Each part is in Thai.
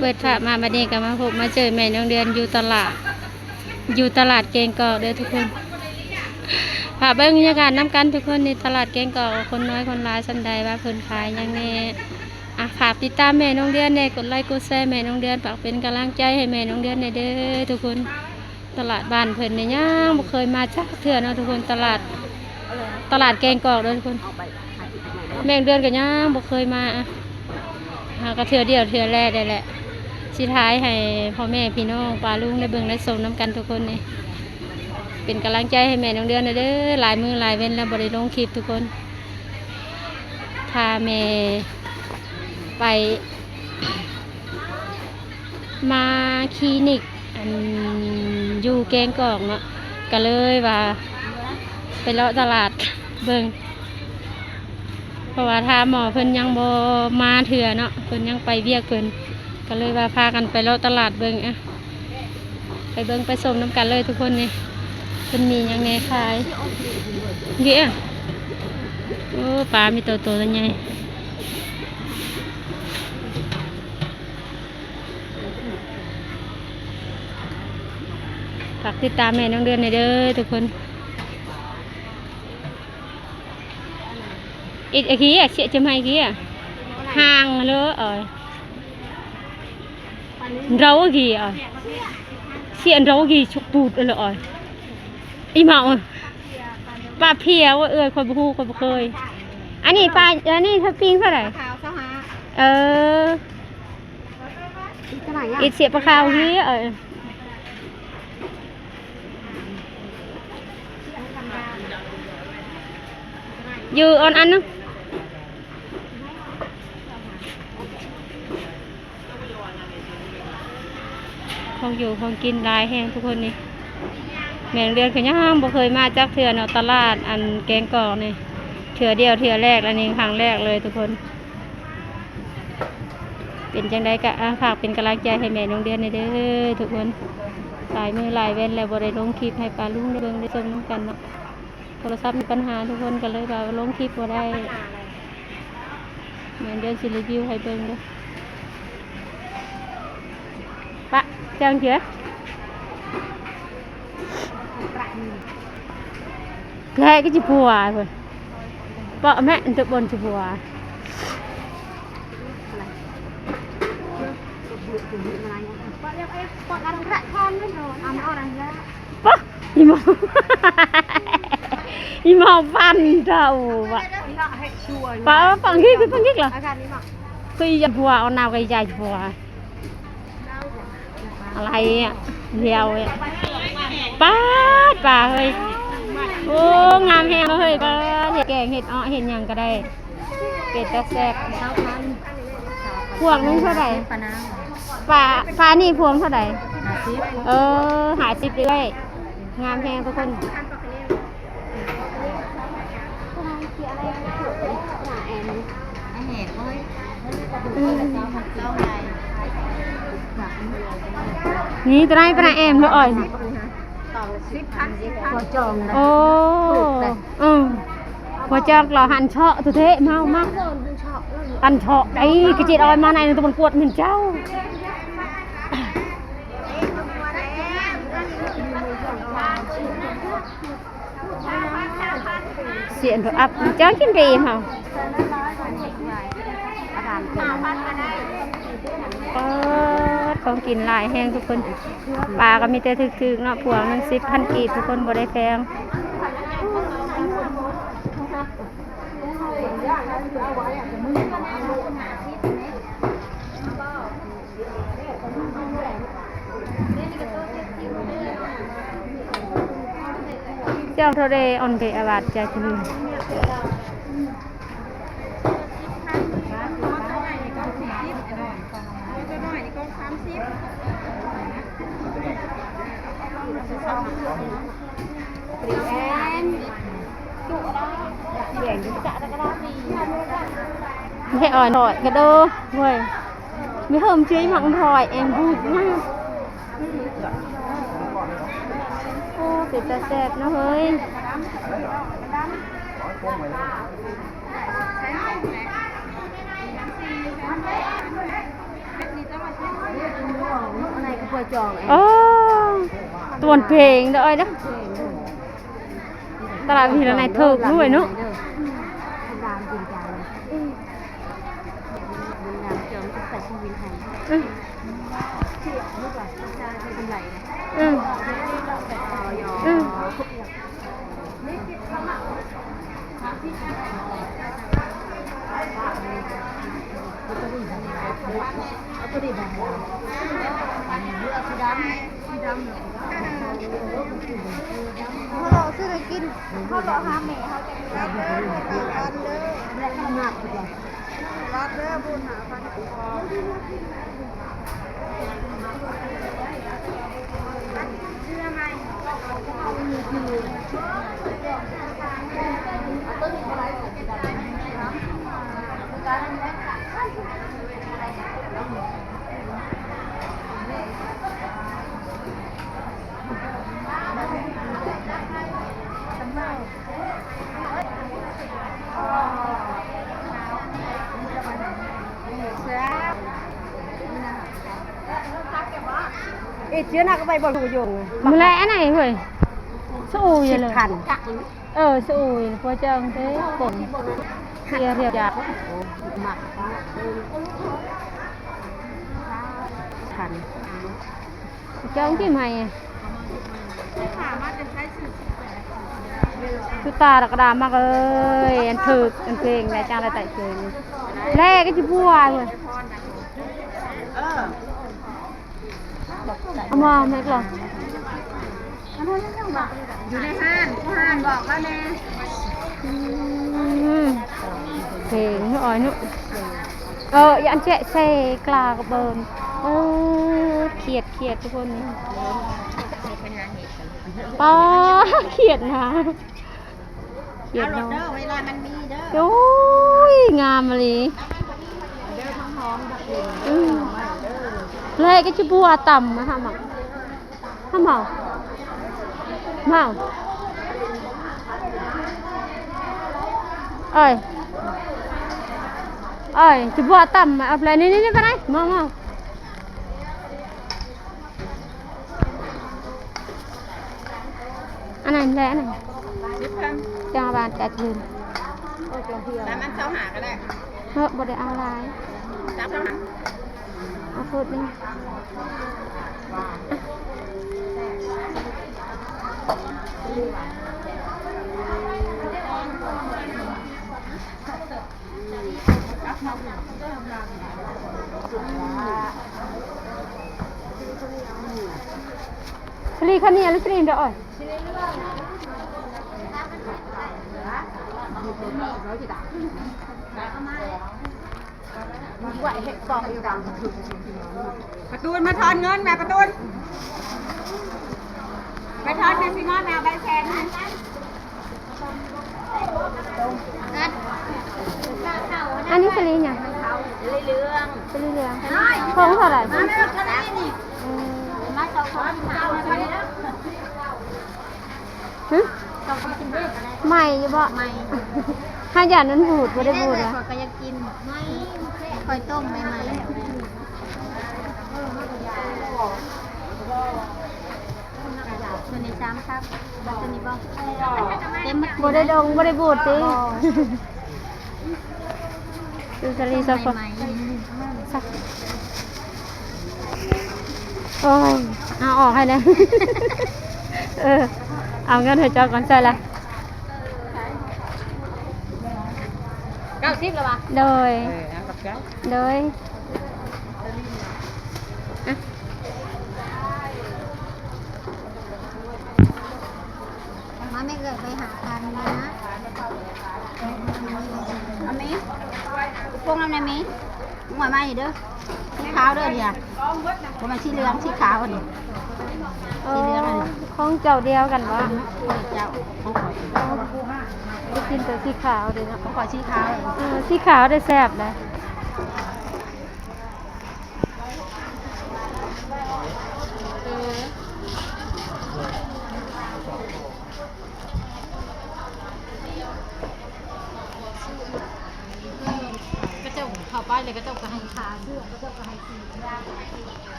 เปิดภาพมาบัดนี้ก็มาพบมาเจอแม่น้องเดือนอยู่ตลาดเกงกอกเด้อทุกคนพาเบิ่งบรรยากาศน้ำกันทุกคนในตลาดเกงกอกคนน้อยคนร้ายสันใดว่าเพิ่นขายยังแน่ฝากติดตามแม่น้องเดือนแน่กดไลค์กดแชร์แม่น้องเดือนฝากเป็นกำลังใจให้แม่น้องเดือนแน่เด้อทุกคนตลาดบ้านเพิ่นเนี่ยยังบ่เคยมาจักเทื่อเนาะทุกคนตลาดเกงกอกเด้อทุกคนแม่น้องเดือนก็ยังบ่เคยมาก็เทื่อเดียวเทื่อแรกได้แหละสุดท้ายให้พ่อแม่พี่น้องป้าลุงได้เบิ่งได้ชมน้ำกันทุกคนนี่เป็นกำลังใจให้แม่น้องเดือนเด้อหลายมือหลายเว้นแล้วบ่ได้ลงคลิปทุกคนพาแม่ไปมาคลินิกอยู่แกงกอกเนาะก็เลยว่าไปเลาะตลาดเบิ่งเพราะว่าถ้าหมอเพิ่นยังบ่มาเถื่อเนาะเพิ่นยังไปเวียกเพิ่นก็เลยว่าพากันไปเลาะตลาดเบิ่งไปเบิ่งไปชมน้ำกันเลยทุกคนนี่เพิ่นมีหยังไงขายเงี้ยโอ้ปลามีโตๆตัวใหญ่ฝากติดตามแม่น้องเดือนหน่อยเด้อทุกคนอีกขี้เสียจะไม่ขี้ห่างเลยrau gì à xiên rau gì chụp bụt rồi rồi im mạoปลาเพียวคนบุกคนบุกเคยอันนี้ปลาอันนี้ทับปิ้งเท่าไหร่อีเสียปลาขาวนี้อยู่อันนั้นของอยู่ของกินลายแห้งทุกคนนี่แม่เดือนคือยังบ่เคยมาจากเถื่อเนาะตลาดอันแกงกอกนี่เถื่อเดียวเถื่อแรกอันนี้ครั้งแรกเลยทุกคนเป็นจังไดก็ฝากเป็นกำลังใจให้แม่น้องเดือนเด้อทุกคนหลายมือหลายเว้นแล้วบ่ได้ลงคลิปให้ป้าลุงได้เบิ่งได้ชมน้ำกันเนาะโทรศัพท์มีปัญหาทุกคนก็เลยว่าลงคลิปบ่ได้แม่เดือนสิรีวิวให้เบิ่งเด้อปะจังchưa cái chụp bùa rồi vợ mẹ tự buồn chụp bùa im mau văn đầu vậy bà bằng ghiếc là khi chụp bùa nào cái dài chụp bùaอะไรอ่ะเดียวอ่ะป้าเฮ้ยโอ้งามแฮงเฮ้ยป้าเห็ดแกงเห็ดเห็ดหยังก็ได้เป็ดตะแซ่บพวงนึงเท่าไหร่ปลานี่พวงเท่าไหร่50เลยงามแฮงทุกคนนี่ตัวไหนปลาแอมเลยหัวจองโอ้หัวจองเราหั่นเฉาะตัวเทะเมามากหั่นเฉาะไอ้กระจิตออยมาในตัวมันปวดเหมือนเจ้าเสียนตัวอับเจ้ากินดีเหรอของกินหลายแห้งทุกคนปลาก็มีแต่ถึกๆเนาะพวงนึง10,000 กีบทุกคนบ่ได้แพงเจ้าเท่าใดอ่อนเบะบาดใจถึงให้อ่อนถอยกระโดดเว้ยไม่เพิ่มเชื้อมังถอยเอ็มพูดง่ายโอ้ติดตาแสบนะเฮ้ย นี่ต้องมาเช็ค จอง โอ้ตัวเพลงเด้อเด้อตลาดพี่ละไหนถูกด้วยเนาะ รามจริงจังเลยรามจองจะใส่ชีวิตไทยที่ลูกหลานจะได้กำไรนะเอาตัวดีแบบเลือกสีดำเขาเราซื้อไปกินเขาเราหาแม่เขาจะรัดเด้อรัดเด้อและขนาดเลยรัดเด้อบุญหาพันเชื่อไหมเอ๊ะเชื่อนักไปบอกถูกยง มื้อแลอันไหนเฮ้ยสู้อยู่เลย ขัน สู้พอจังthế còn kia riệp dạ หมักขัน trong cái mày chú ta đặc đà mắc ơi ăn thực ăn phèn này trang là tại trời lê cái chú vua rồi mà mẹ rồi อยู่ในห้างบอกว่าแม่ phèn nó ơi nó ăn chạy xe cà cái bờn khiệtทุกคนนี่ป้าเขียดนะเขียดเนาะ เวลามันมีเด้อ โอ้ยงามเลย เด้อทั้งหอมดักเด่น เลยcái chú bùa tầm mà hả màu ơi chú bùa tầm mà ập lại đi vào đây mau anh này lẽ này cho bạn trả tiền làm ăn sao hả cái này bộ để ao lại ao phút đi Sli kan ni alu sli dah oi. Patun มาทอนเงินแม่Patunไปทอนแม่สิน้อยแม่ใบแสนนะอันนี้สลีเนี่ย เรื่อง สลีเหลืองคงเท่าไหร่ มาแม่ก็ได้นี่มาเจ้าของเจ้าไปแล้ว ฮะ เจ้าของกินเด็กอะไร ใหม่อยู่บ่ใหม่ห้าอย่างนั้นบูดบ่ได้บูดเหรอ ก็ยังกินไม่คอยต้มใหม่ๆตัวนี้ซ้ำครับตัวนี้บ้างเต็ม บ่ได้ดองบ่ได้บูดติดูสลีซะก่อนสักโอ้ยเอาออกให้นะ เอาเงินให้เจ้าก่อนใช่ละ 90แล้วป่ะ โดย เอากับเจ้า โดยมาไม่เกิดไปหากันนะเอาไหมพวกนั้นไหมหมวยมาอีกเด้อสีขาวเด้อเดียวผมมันสีเหลืองสีขาวอันนี้สีเหลืองอันนี้ ของเจ้าเดียวกันวะ เจ้าของข่อย ไปกินแต่สีขาวเลยเนาะ ของข่อยสีขาว สีขาวได้แซ่บเลยก็เจ้าเข้าไปเลยก็เจ้าก็ให้ขาเสื้อก็เจ้าก็ให้สี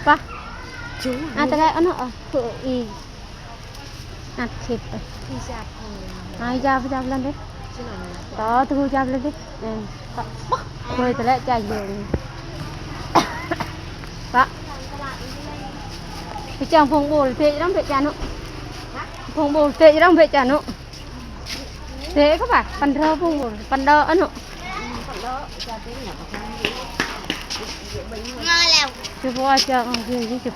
ปะแต่แรกอันนั้นคืออีอัดคลิปจับlên đi đó thuจับlên đi quayแต่แรกใจเย็นปะพี่จังพงโบลเตะต้องเตะจานุพงโบลเตะต้องเตะจานุเตะก็แบบปันเทอพงโบลปันเดออันนุคือว่าจะคือยี่สิบ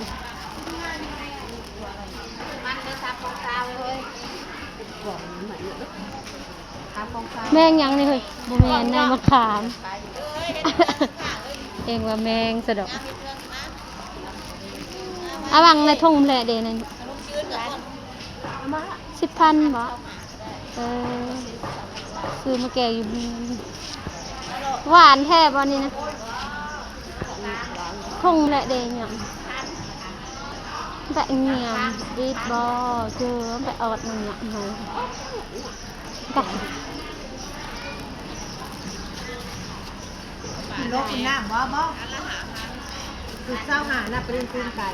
แมงยังนี่เฮ้ยบ่แมงในมะขามเองว่าแมงสะดอกอาวังในทุ่งแหละเดนั่น10,000บ่ซื้อมาแกงอยู่หวานแท้บ่นี่นะทุ่งแหละเดเนี่ยแบบเงียบดีบ่เจอแบบอดมันเนี่ยหน่อยกับรถคุณน้ำบ่คือเจ้าหาน่ะเป็นตีนไก่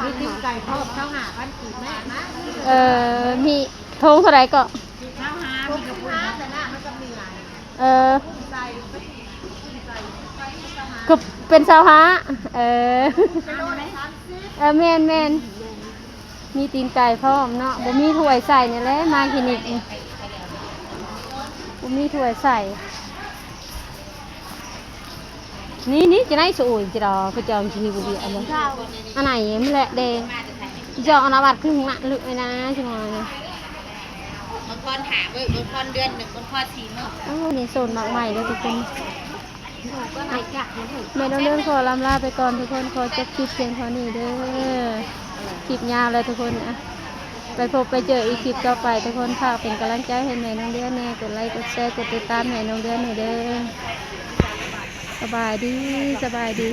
มีตีนไก่ทอดเจ้าหาพันกี่แม่นะมีทงเท่าไหร่ก็เจ้าหามีกระปุกแต่หน้ามันก็มีหลายใส่ก็เป็นสาวฮะแมนมีตีนไก่พร้อมเนาะบ่มีถ้วยใส่นี่แหละมาคลินิกบ่มีถ้วยใส่นี่จะได้สวยจะรอเขาจองชีวิตบุบีอะไรอันไหนมันแหละเดงจองอนาบัตขึ้นมาลึกเลยนะช่ไหมเนี่ยบางคนหาบางคนเดือน1บางคน4 มื้อนี่โซนมากใหม่เลยทุกคนแม่ต้องเลื่อนขอลำลาไปก่อนทุกคนขอจบคลิปเพียงเท่านี้เด้อคลิปยาวเลยทุกคนนะไปพบไปเจออีกคลิปต่อไปทุกคนฝากเป็นกำลังใจให้แม่น้องเดือนแน่กดไลค์กดแชร์กดติดตามแม่น้องเดือนหน่อยเด้อสบายดี